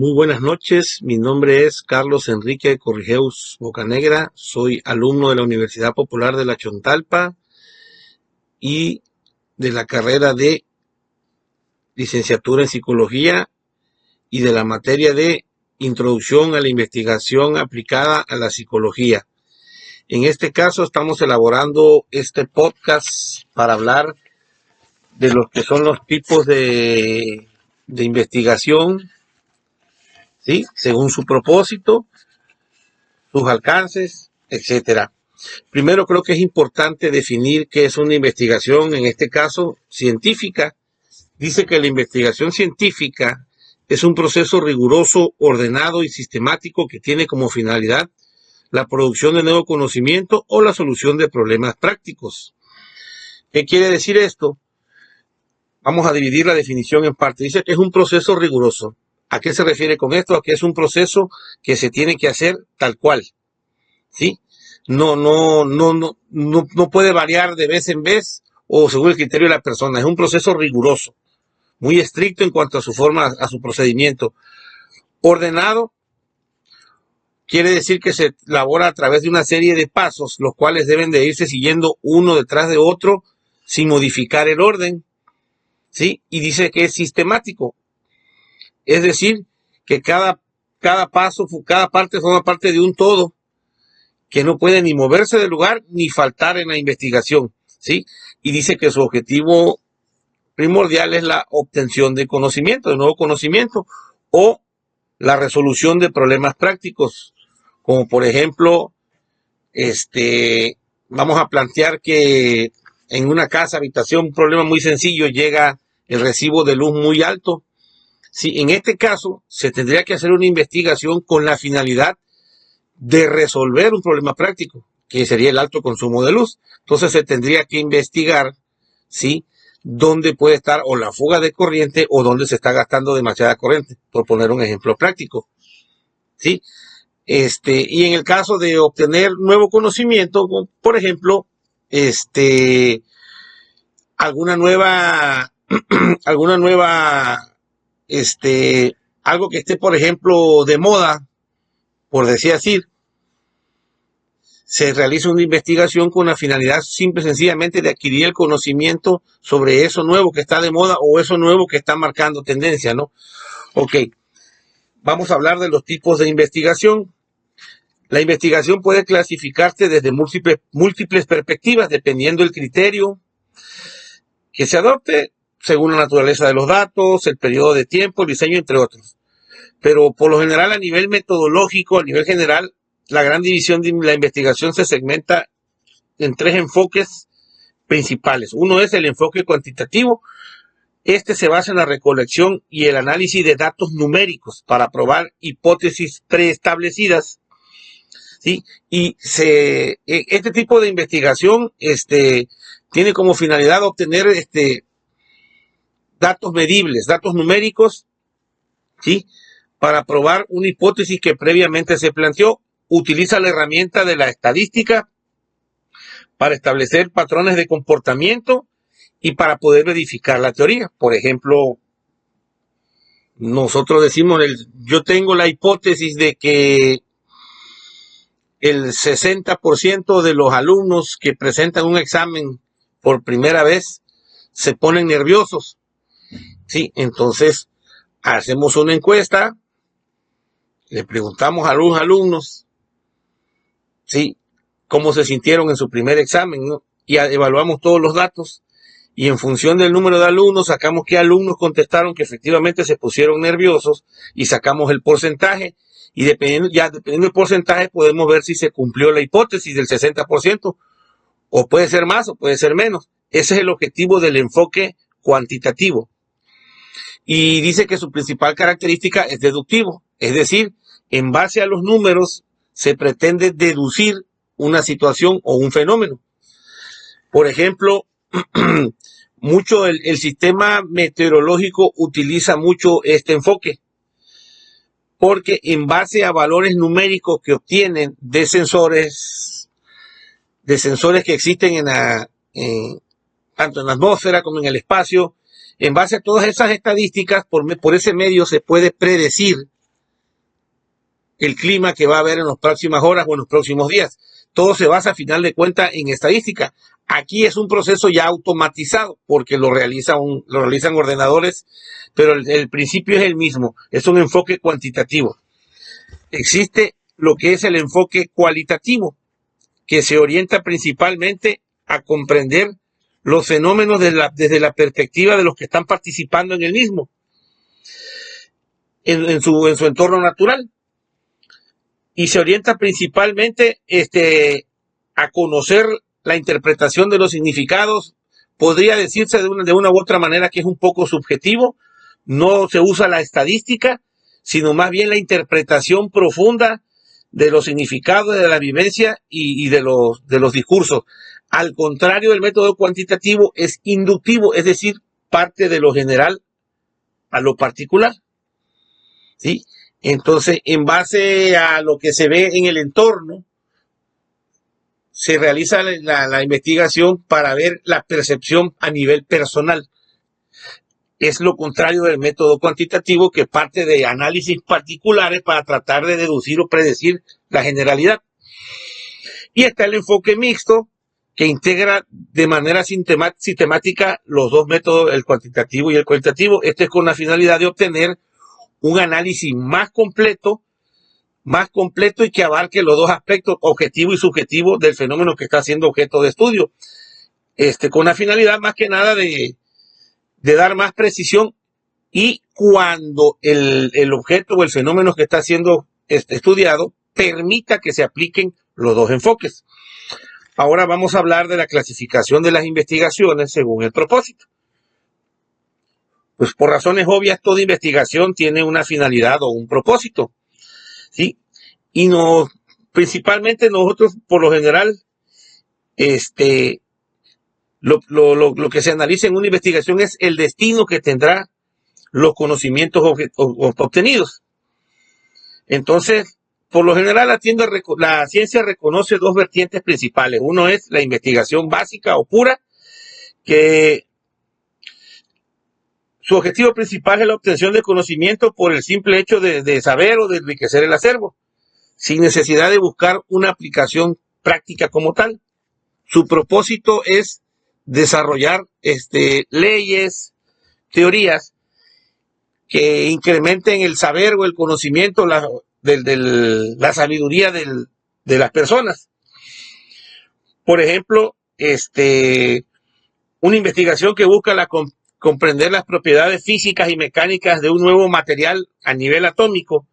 Muy buenas noches, mi nombre es Carlos Enrique Corrigeus Bocanegra, soy alumno de la Universidad Popular de La Chontalpa y de la carrera de licenciatura en Psicología y de la materia de Introducción a la Investigación aplicada a la Psicología. En este caso estamos elaborando este podcast para hablar de lo que son los tipos de investigación, ¿sí? Según su propósito, sus alcances, etcétera. Primero creo que es importante definir qué es una investigación, en este caso científica. Dice que la investigación científica es un proceso riguroso, ordenado y sistemático que tiene como finalidad la producción de nuevo conocimiento o la solución de problemas prácticos. ¿Qué quiere decir esto? Vamos a dividir la definición en parte. Dice que es un proceso riguroso. ¿A qué se refiere con esto? A que es un proceso que se tiene que hacer tal cual, ¿sí? No puede variar de vez en vez o según el criterio de la persona. Es un proceso riguroso, muy estricto en cuanto a su forma, a su procedimiento. Ordenado quiere decir que se elabora a través de una serie de pasos, los cuales deben de irse siguiendo uno detrás de otro sin modificar el orden, ¿sí? Y dice que es sistemático, es decir, que cada paso, cada parte forma parte de un todo, que no puede ni moverse del lugar ni faltar en la investigación, ¿sí? Y dice que su objetivo primordial es la obtención de conocimiento, de nuevo conocimiento, o la resolución de problemas prácticos, como por ejemplo, vamos a plantear que en una casa, habitación, un problema muy sencillo, llega el recibo de luz muy alto. Sí, en este caso se tendría que hacer una investigación con la finalidad de resolver un problema práctico, que sería el alto consumo de luz. Entonces se tendría que investigar, ¿sí?, dónde puede estar o la fuga de corriente o dónde se está gastando demasiada corriente, por poner un ejemplo práctico, ¿sí? Y en el caso de obtener nuevo conocimiento, por ejemplo, alguna nueva, algo que esté, por ejemplo, de moda, por decir así, se realiza una investigación con la finalidad simple y sencillamente de adquirir el conocimiento sobre eso nuevo que está de moda o eso nuevo que está marcando tendencia, ¿no? Ok, vamos a hablar de los tipos de investigación. La investigación puede clasificarse desde múltiples perspectivas, dependiendo del criterio que se adopte, según la naturaleza de los datos, el periodo de tiempo, el diseño, entre otros. Pero por lo general, a nivel metodológico, a nivel general, la gran división de la investigación se segmenta en tres enfoques principales. Uno es el enfoque cuantitativo. Este se basa en la recolección y el análisis de datos numéricos para probar hipótesis preestablecidas, ¿sí? Y este tipo de investigación tiene como finalidad obtener datos medibles, datos numéricos, ¿sí?, para probar una hipótesis que previamente se planteó. Utiliza la herramienta de la estadística para establecer patrones de comportamiento y para poder verificar la teoría. Por ejemplo, nosotros decimos, yo tengo la hipótesis de que el 60% de los alumnos que presentan un examen por primera vez se ponen nerviosos, ¿sí? Entonces, hacemos una encuesta, le preguntamos a los alumnos, ¿sí?, cómo se sintieron en su primer examen, ¿no? Y evaluamos todos los datos y en función del número de alumnos sacamos qué alumnos contestaron que efectivamente se pusieron nerviosos y sacamos el porcentaje y dependiendo del porcentaje podemos ver si se cumplió la hipótesis del 60% o puede ser más o puede ser menos. Ese es el objetivo del enfoque cuantitativo. Y dice que su principal característica es deductivo, es decir, en base a los números se pretende deducir una situación o un fenómeno. Por ejemplo, el sistema meteorológico utiliza mucho este enfoque, porque en base a valores numéricos que obtienen de sensores que existen tanto en la atmósfera como en el espacio, en base a todas esas estadísticas, por ese medio se puede predecir, el clima que va a haber en las próximas horas o en los próximos días. Todo se basa, a final de cuentas, en estadística. Aquí es un proceso ya automatizado, porque lo realizan ordenadores, pero el principio es el mismo, es un enfoque cuantitativo. Existe lo que es el enfoque cualitativo, que se orienta principalmente a comprender los fenómenos desde la perspectiva de los que están participando en el mismo, en su entorno natural. Y se orienta principalmente a conocer la interpretación de los significados. Podría decirse de una u otra manera que es un poco subjetivo. No se usa la estadística, sino más bien la interpretación profunda de los significados, de la vivencia y de los discursos. Al contrario del método cuantitativo, es inductivo, es decir, parte de lo general a lo particular. ¿Sí? Entonces, en base a lo que se ve en el entorno, se realiza la investigación para ver la percepción a nivel personal. Es lo contrario del método cuantitativo, que parte de análisis particulares para tratar de deducir o predecir la generalidad. Y está el enfoque mixto, que integra de manera sistemática los dos métodos, el cuantitativo y el cualitativo. Este es con la finalidad de obtener un análisis más completo y que abarque los dos aspectos, objetivo y subjetivo, del fenómeno que está siendo objeto de estudio. Con la finalidad más que nada de dar más precisión, y cuando el objeto o el fenómeno que está siendo estudiado permita que se apliquen los dos enfoques. Ahora vamos a hablar de la clasificación de las investigaciones según el propósito. Pues por razones obvias, toda investigación tiene una finalidad o un propósito, ¿sí? Y principalmente nosotros, por lo general, lo que se analiza en una investigación es el destino que tendrá los conocimientos obtenidos. Entonces, por lo general, la ciencia reconoce dos vertientes principales. Uno es la investigación básica o pura, que su objetivo principal es la obtención de conocimiento por el simple hecho de saber o de enriquecer el acervo, sin necesidad de buscar una aplicación práctica como tal. Su propósito es desarrollar leyes, teorías que incrementen el saber o el conocimiento, la sabiduría de las personas. Por ejemplo, una investigación que busca comprender las propiedades físicas y mecánicas de un nuevo material a nivel atómico,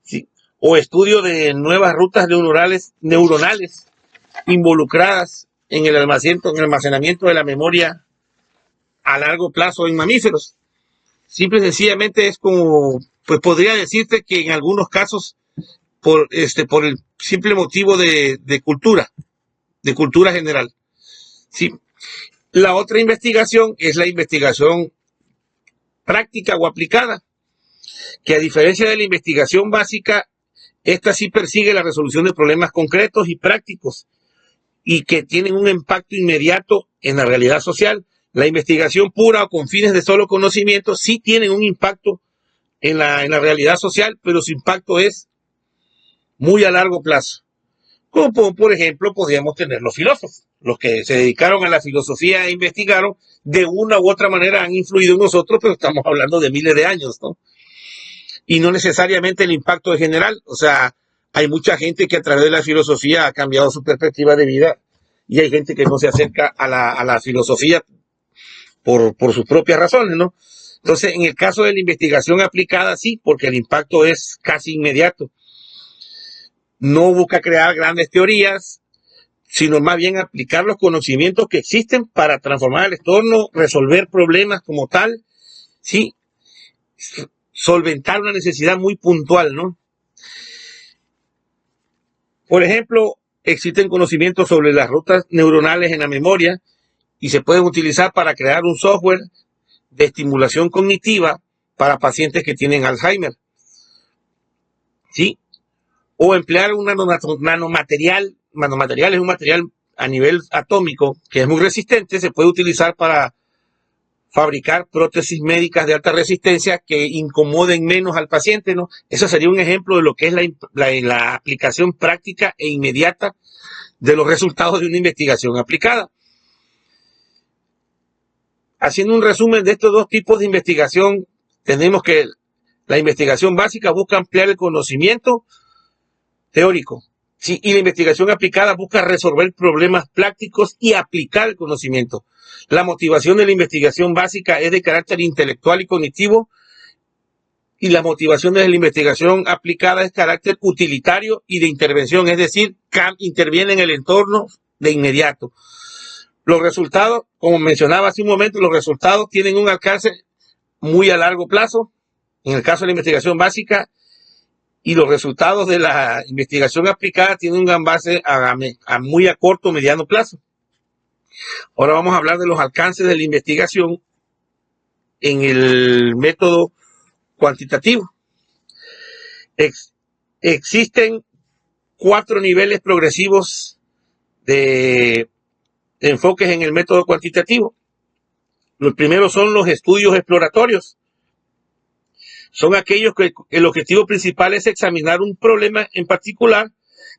¿sí? O estudio de nuevas rutas neuronales involucradas en el almacenamiento de la memoria a largo plazo en mamíferos. Simple y sencillamente es como, pues podría decirte que en algunos casos por el simple motivo de cultura general, ¿sí? La otra investigación es la investigación práctica o aplicada, que a diferencia de la investigación básica, esta sí persigue la resolución de problemas concretos y prácticos y que tienen un impacto inmediato en la realidad social. La investigación pura o con fines de solo conocimiento sí tienen un impacto en la realidad social, pero su impacto es muy a largo plazo. Como por ejemplo podríamos tener los filósofos. Los que se dedicaron a la filosofía e investigaron, de una u otra manera han influido en nosotros, pero estamos hablando de miles de años, ¿no? Y no necesariamente el impacto es general. O sea, hay mucha gente que a través de la filosofía ha cambiado su perspectiva de vida, y hay gente que no se acerca a la filosofía por sus propias razones, ¿no? Entonces, en el caso de la investigación aplicada, sí, porque el impacto es casi inmediato. No busca crear grandes teorías, sino más bien aplicar los conocimientos que existen para transformar el entorno, resolver problemas como tal, ¿sí? Solventar una necesidad muy puntual, ¿no? Por ejemplo, existen conocimientos sobre las rutas neuronales en la memoria y se pueden utilizar para crear un software de estimulación cognitiva para pacientes que tienen Alzheimer, ¿sí? O emplear un nanomaterial es un material a nivel atómico que es muy resistente, se puede utilizar para fabricar prótesis médicas de alta resistencia que incomoden menos al paciente, ¿no? Eso sería un ejemplo de lo que es la aplicación práctica e inmediata de los resultados de una investigación aplicada. Haciendo un resumen de estos dos tipos de investigación, tenemos que la investigación básica busca ampliar el conocimiento teórico, ¿sí? Y la investigación aplicada busca resolver problemas prácticos y aplicar el conocimiento. La motivación de la investigación básica es de carácter intelectual y cognitivo, y la motivación de la investigación aplicada es carácter utilitario y de intervención, es decir, interviene en el entorno de inmediato. Los resultados, como mencionaba hace un momento, los resultados tienen un alcance muy a largo plazo, en el caso de la investigación básica, y los resultados de la investigación aplicada tienen un gran base a muy a corto o mediano plazo. Ahora vamos a hablar de los alcances de la investigación en el método cuantitativo. Existen 4 niveles progresivos de enfoques en el método cuantitativo. Los primeros son los estudios exploratorios. Son aquellos que el objetivo principal es examinar un problema en particular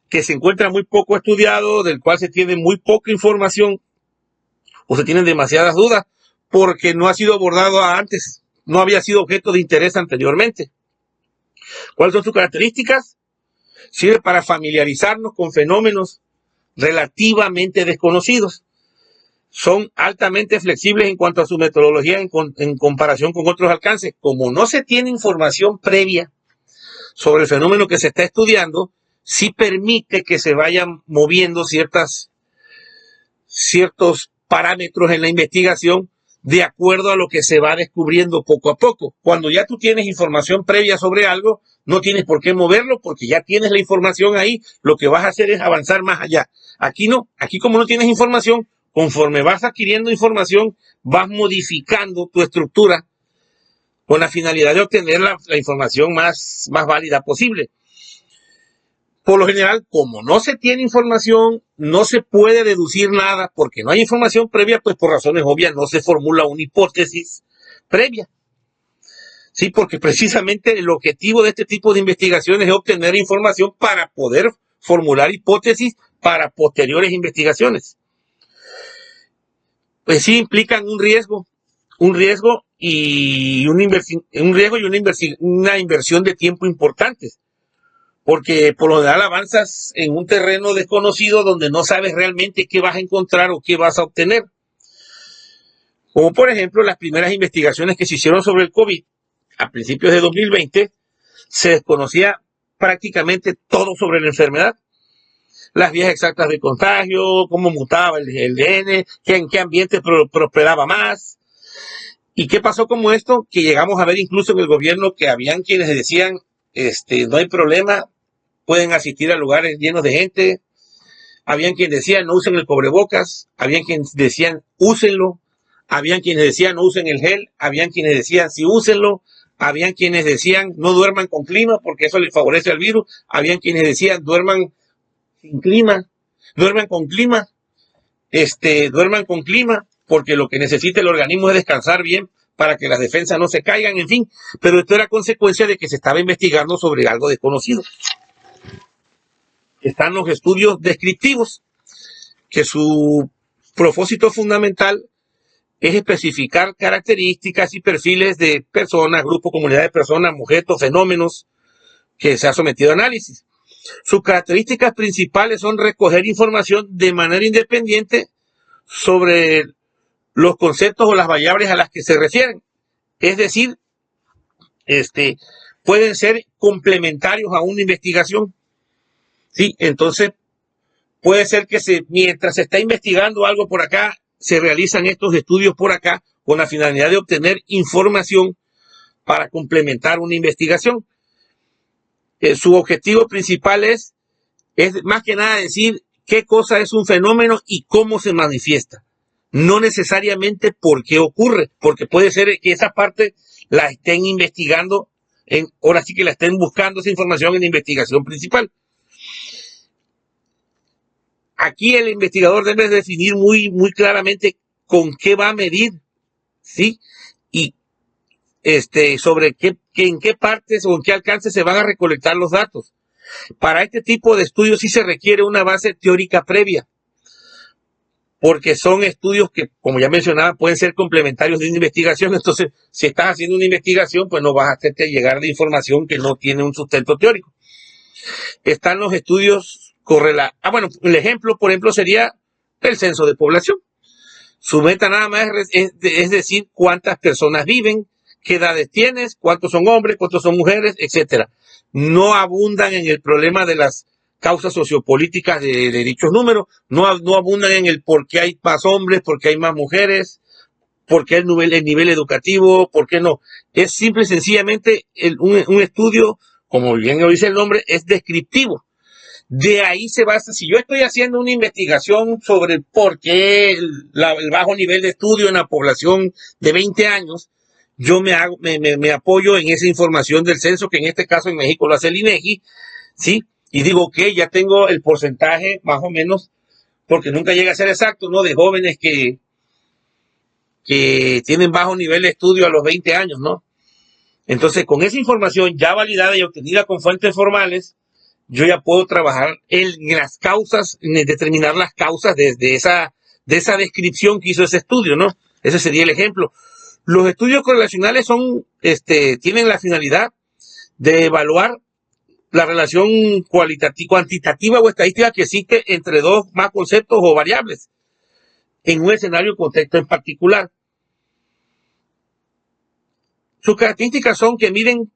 que se encuentra muy poco estudiado, del cual se tiene muy poca información o se tienen demasiadas dudas porque no ha sido abordado antes, no había sido objeto de interés anteriormente. ¿Cuáles son sus características? Sirve para familiarizarnos con fenómenos relativamente desconocidos. Son altamente flexibles en cuanto a su metodología en comparación con otros alcances. Como no se tiene información previa sobre el fenómeno que se está estudiando, sí permite que se vayan moviendo ciertos parámetros en la investigación de acuerdo a lo que se va descubriendo poco a poco. Cuando ya tú tienes información previa sobre algo, no tienes por qué moverlo porque ya tienes la información ahí, lo que vas a hacer es avanzar más allá. Aquí no, aquí como no tienes información, conforme vas adquiriendo información, vas modificando tu estructura con la finalidad de obtener la información más válida posible. Por lo general, como no se tiene información, no se puede deducir nada, porque no hay información previa, pues por razones obvias no se formula una hipótesis previa. Sí, porque precisamente el objetivo de este tipo de investigaciones es obtener información para poder formular hipótesis para posteriores investigaciones. Pues sí implican un riesgo y una inversión de tiempo importantes, porque por lo general avanzas en un terreno desconocido donde no sabes realmente qué vas a encontrar o qué vas a obtener. Como por ejemplo las primeras investigaciones que se hicieron sobre el COVID a principios de 2020, se desconocía prácticamente todo sobre la enfermedad. Las vías exactas de contagio, cómo mutaba el ADN, en qué ambiente prosperaba más. ¿Y qué pasó como esto? Que llegamos a ver incluso en el gobierno que habían quienes decían, no hay problema, pueden asistir a lugares llenos de gente. Habían quienes decían, no usen el cubrebocas. Habían quienes decían, úsenlo. Habían quienes decían, no usen el gel. Habían quienes decían, sí, úsenlo. Habían quienes decían, no duerman con clima porque eso les favorece al virus. Habían quienes decían, duerman sin clima, duerman con clima, porque lo que necesita el organismo es descansar bien para que las defensas no se caigan, en fin. Pero esto era consecuencia de que se estaba investigando sobre algo desconocido. Están los estudios descriptivos, que su propósito fundamental es especificar características y perfiles de personas, grupos, comunidades de personas, objetos, fenómenos que se ha sometido a análisis. Sus características principales son recoger información de manera independiente sobre los conceptos o las variables a las que se refieren. Es decir, pueden ser complementarios a una investigación. ¿Sí? Entonces, puede ser que mientras se está investigando algo por acá, se realizan estos estudios por acá con la finalidad de obtener información para complementar una investigación. Su objetivo principal es más que nada decir qué cosa es un fenómeno y cómo se manifiesta. No necesariamente por qué ocurre, porque puede ser que esa parte la estén investigando, ahora sí que la estén buscando esa información en la investigación principal. Aquí el investigador debe definir muy claramente con qué va a medir ¿sí? Y sobre en qué partes o en qué alcance se van a recolectar los datos. Para este tipo de estudios sí se requiere una base teórica previa, porque son estudios que, como ya mencionaba, pueden ser complementarios de una investigación. Entonces, si estás haciendo una investigación, pues no vas a hacerte llegar de información que no tiene un sustento teórico. Están los estudios correlatos. Bueno, el ejemplo, por ejemplo, sería el censo de población. Su meta nada más es decir cuántas personas viven, qué edades tienes, cuántos son hombres, cuántos son mujeres, etcétera. No abundan en el problema de las causas sociopolíticas de dichos números, no abundan en el por qué hay más hombres, por qué hay más mujeres, por qué el nivel educativo, por qué no. Es simple y sencillamente un estudio, como bien lo dice el nombre, es descriptivo. De ahí se basa, si yo estoy haciendo una investigación sobre por qué el bajo nivel de estudio en la población de 20 años, yo me apoyo en esa información del censo, que en este caso en México lo hace el INEGI, ¿sí? Y digo, ok, ya tengo el porcentaje más o menos, porque nunca llega a ser exacto, ¿no? De jóvenes que tienen bajo nivel de estudio a los 20 años, ¿no? Entonces, con esa información ya validada y obtenida con fuentes formales, yo ya puedo trabajar en las causas, en determinar las causas de esa descripción que hizo ese estudio, ¿no? Ese sería el ejemplo. Los estudios correlacionales tienen la finalidad de evaluar la relación cuantitativa o estadística que existe entre dos más conceptos o variables en un escenario o contexto en particular. Sus características son que miden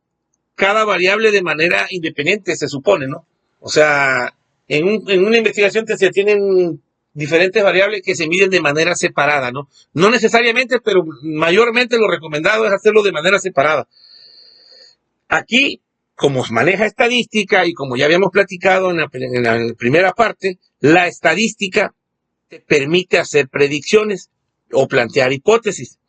cada variable de manera independiente, se supone, ¿no? O sea, en una investigación se tienen diferentes variables que se miden de manera separada, ¿no? No necesariamente, pero mayormente lo recomendado es hacerlo de manera separada. Aquí, como maneja estadística y como ya habíamos platicado en la primera parte, la estadística te permite hacer predicciones o plantear hipótesis.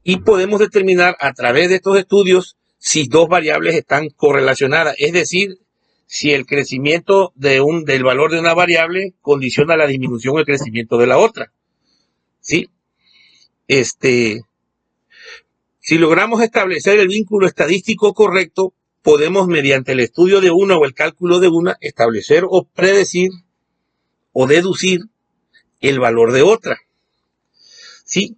Y podemos determinar a través de estos estudios si dos variables están correlacionadas, es decir, si el crecimiento del valor de una variable condiciona la disminución o el crecimiento de la otra. ¿Sí? Si logramos establecer el vínculo estadístico correcto, podemos, mediante el estudio de una o el cálculo de una, establecer o predecir o deducir el valor de otra. ¿Sí?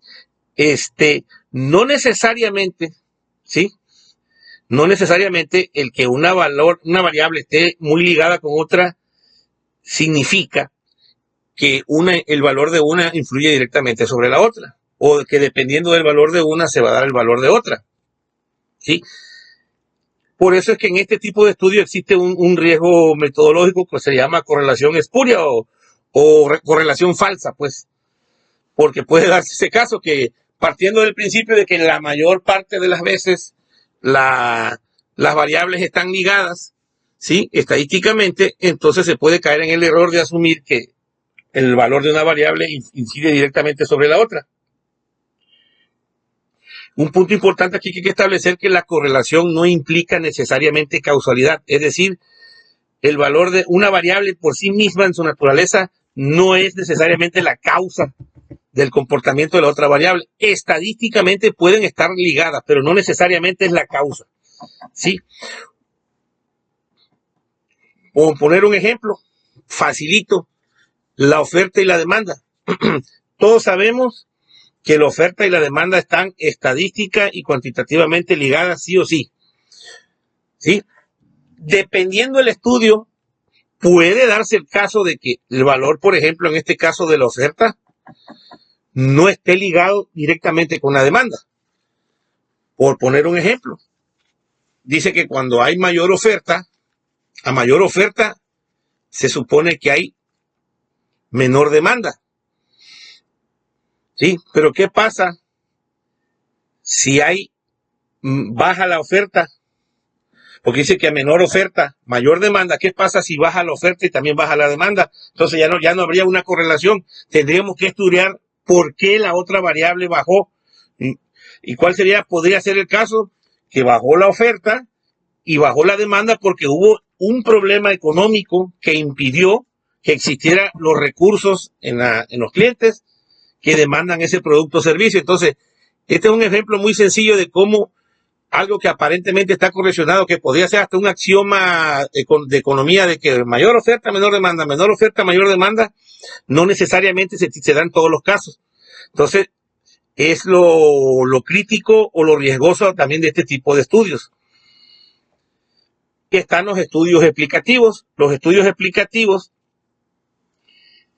No necesariamente, ¿sí? No necesariamente el que una variable esté muy ligada con otra significa que el valor de una influye directamente sobre la otra, o que dependiendo del valor de una se va a dar el valor de otra, ¿sí? Por eso es que en este tipo de estudio existe un riesgo metodológico que se llama correlación espuria o correlación falsa, pues, porque puede darse ese caso que, partiendo del principio de que la mayor parte de las veces las variables están ligadas, ¿sí? Estadísticamente, entonces se puede caer en el error de asumir que el valor de una variable incide directamente sobre la otra. Un punto importante aquí que hay que establecer que la correlación no implica necesariamente causalidad, es decir, el valor de una variable por sí misma en su naturaleza no es necesariamente la causa del comportamiento de la otra variable. Estadísticamente pueden estar ligadas, pero no necesariamente es la causa, ¿sí? Por poner un ejemplo, facilito, la oferta y la demanda. Todos sabemos que la oferta y la demanda están estadística y cuantitativamente ligadas sí o sí, ¿sí? Dependiendo del estudio, puede darse el caso de que el valor, por ejemplo, en este caso de la oferta, no esté ligado directamente con la demanda. Por poner un ejemplo, dice que cuando hay mayor oferta, a mayor oferta se supone que hay menor demanda. ¿Sí? Pero ¿qué pasa si hay baja la oferta? Porque dice que a menor oferta, mayor demanda. ¿Qué pasa si baja la oferta y también baja la demanda? Entonces ya no habría una correlación. Tendríamos que estudiar por qué la otra variable bajó. ¿Y cuál podría ser el caso? Que bajó la oferta y bajó la demanda porque hubo un problema económico que impidió que existieran los recursos en los clientes, que demandan ese producto o servicio. Entonces, este es un ejemplo muy sencillo de cómo algo que aparentemente está correlacionado, que podría ser hasta un axioma de economía, de que mayor oferta, menor demanda, menor oferta, mayor demanda, no necesariamente se dan todos los casos. Entonces, es lo crítico o lo riesgoso también de este tipo de estudios. Y están los estudios explicativos. Los estudios explicativos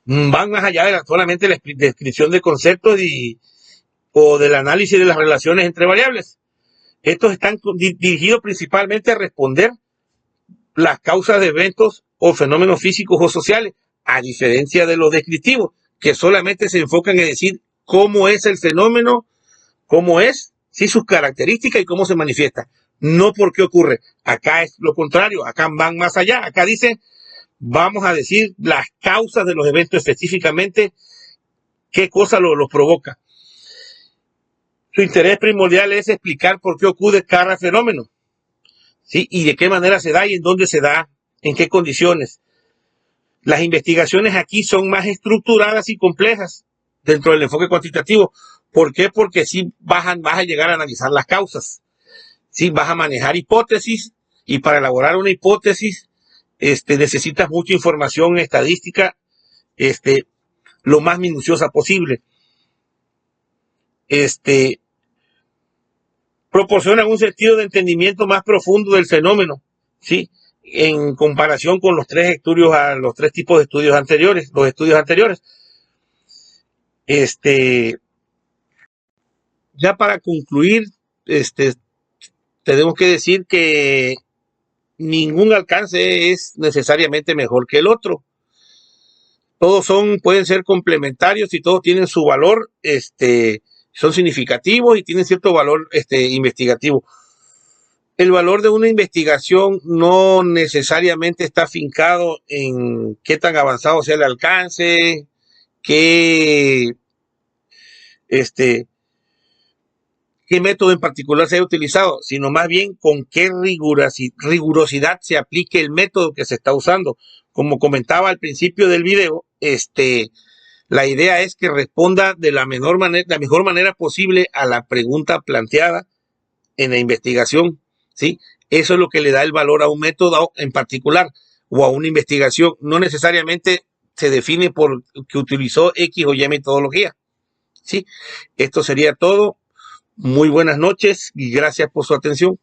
van más allá de solamente la descripción de conceptos o del análisis de las relaciones entre variables. Estos están dirigidos principalmente a responder las causas de eventos o fenómenos físicos o sociales, a diferencia de los descriptivos, que solamente se enfocan en decir cómo es el fenómeno, cómo es, sí, sus características y cómo se manifiesta, no por qué ocurre. Acá es lo contrario, acá van más allá, acá dicen, vamos a decir las causas de los eventos específicamente, qué cosa los provoca. Su interés primordial es explicar por qué ocurre cada fenómeno, ¿sí? Y de qué manera se da y en dónde se da, en qué condiciones. Las investigaciones aquí son más estructuradas y complejas dentro del enfoque cuantitativo. ¿Por qué? Porque sí vas a llegar a analizar las causas, sí vas a manejar hipótesis, y para elaborar una hipótesis necesitas mucha información estadística lo más minuciosa posible. Proporcionan un sentido de entendimiento más profundo del fenómeno, ¿sí? En comparación con los tres tipos de estudios anteriores, los estudios anteriores. Ya para concluir, tenemos que decir que ningún alcance es necesariamente mejor que el otro. Todos pueden ser complementarios y todos tienen su valor, son significativos y tienen cierto valor investigativo. El valor de una investigación no necesariamente está afincado en qué tan avanzado sea el alcance, qué método en particular se haya utilizado, sino más bien con qué rigurosidad se aplique el método que se está usando. Como comentaba al principio del video, la idea es que responda de la mejor manera posible a la pregunta planteada en la investigación, ¿sí? Eso es lo que le da el valor a un método en particular o a una investigación. No necesariamente se define por que utilizó X o Y metodología, ¿sí? Esto sería todo. Muy buenas noches y gracias por su atención.